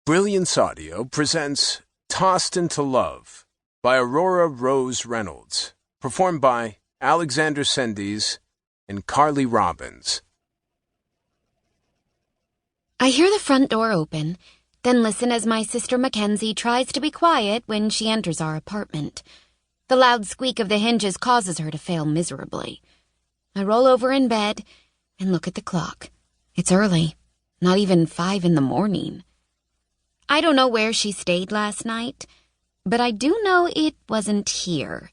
Brilliance Audio presents Tossed into Love by Aurora Rose Reynolds, performed by Alexander Sendies and Carly Robbins. I hear the front door open, then listen as my sister Mackenzie tries to be quiet when she enters our apartment. The loud squeak of the hinges causes her to fail miserably. I roll over in bed and look at the clock. It's early, not even 5 a.m. I don't know where she stayed last night, but I do know it wasn't here.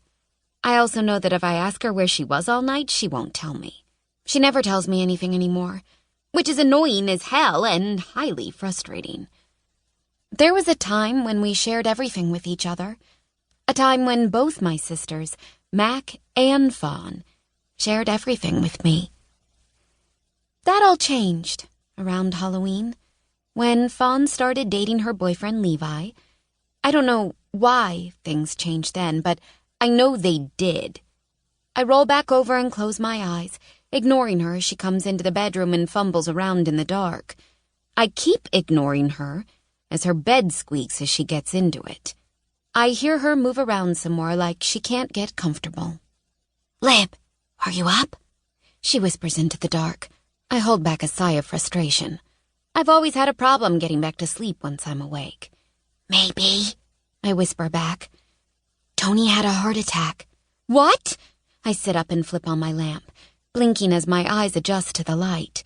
I also know that if I ask her where she was all night, she won't tell me. She never tells me anything anymore, which is annoying as hell and highly frustrating. There was a time when we shared everything with each other. A time when both my sisters, Mac and Fawn, shared everything with me. That all changed around Halloween, when Fawn started dating her boyfriend Levi. I don't know why things changed then, but I know they did. I roll back over and close my eyes, ignoring her as she comes into the bedroom and fumbles around in the dark. I keep ignoring her as her bed squeaks as she gets into it. I hear her move around some more like she can't get comfortable. "Lib, are you up?" she whispers into the dark. I hold back a sigh of frustration. I've always had a problem getting back to sleep once I'm awake. "Maybe," I whisper back. "Tony had a heart attack." "What?" I sit up and flip on my lamp, blinking as my eyes adjust to the light.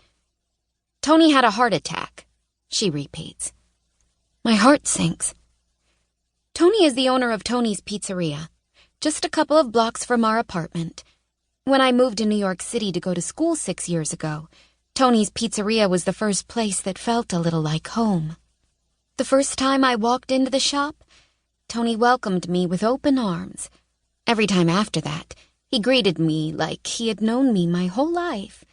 "Tony had a heart attack," she repeats. My heart sinks. Tony is the owner of Tony's Pizzeria, just a couple of blocks from our apartment. When I moved to New York City to go to school 6 years ago, Tony's Pizzeria was the first place that felt a little like home. The first time I walked into the shop, Tony welcomed me with open arms. Every time after that, he greeted me like he had known me my whole life,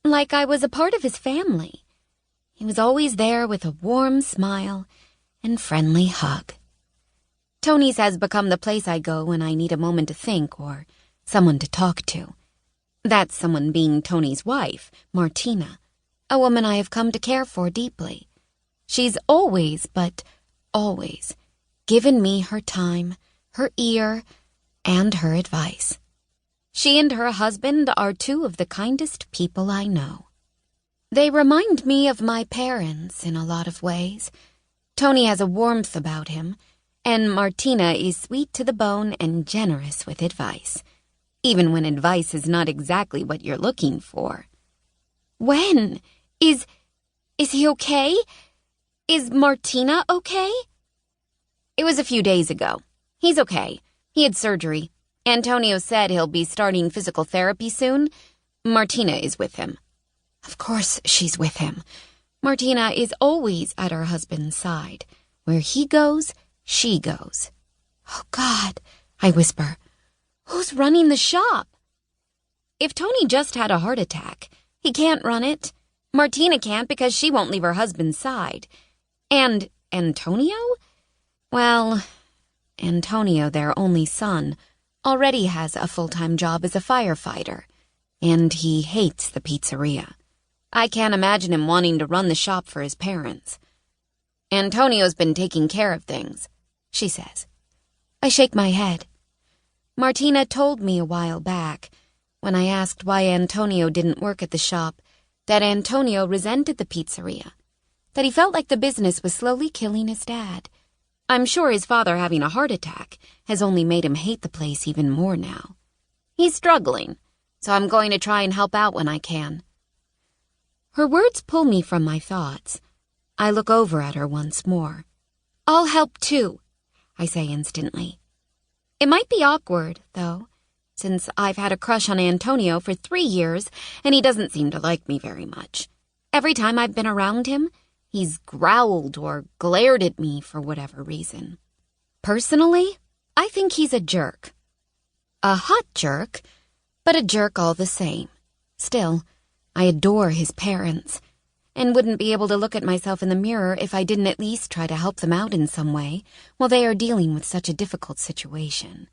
like I was a part of his family. He was always there with a warm smile and friendly hug. Tony's has become the place I go when I need a moment to think or someone to talk to. That someone being Tony's wife, Martina, a woman I have come to care for deeply. She's always, but always, given me her time, her ear, and her advice. She and her husband are two of the kindest people I know. They remind me of my parents in a lot of ways. Tony has a warmth about him, and Martina is sweet to the bone and generous with advice, even when advice is not exactly what you're looking for. "When? Is he okay? Is Martina okay?" "It was a few days ago. He's okay. He had surgery. Antonio said he'll be starting physical therapy soon. Martina is with him." Of course she's with him. Martina is always at her husband's side. Where he goes, she goes. "Oh, God," I whisper. "Who's running the shop?" If Tony just had a heart attack, he can't run it. Martina can't because she won't leave her husband's side. And Antonio? Well, Antonio, their only son, already has a full-time job as a firefighter, and he hates the pizzeria. I can't imagine him wanting to run the shop for his parents. "Antonio's been taking care of things," she says. I shake my head. Martina told me a while back, when I asked why Antonio didn't work at the shop, that Antonio resented the pizzeria, that he felt like the business was slowly killing his dad. I'm sure his father having a heart attack has only made him hate the place even more now. He's struggling, so I'm going to try and help out when I can. Her words pull me from my thoughts. I look over at her once more. "I'll help too," I say instantly. It might be awkward, though, since I've had a crush on Antonio for 3 years and he doesn't seem to like me very much. Every time I've been around him, he's growled or glared at me for whatever reason. Personally, I think he's a jerk. A hot jerk, but a jerk all the same. Still, I adore his parents, and wouldn't be able to look at myself in the mirror if I didn't at least try to help them out in some way while they are dealing with such a difficult situation.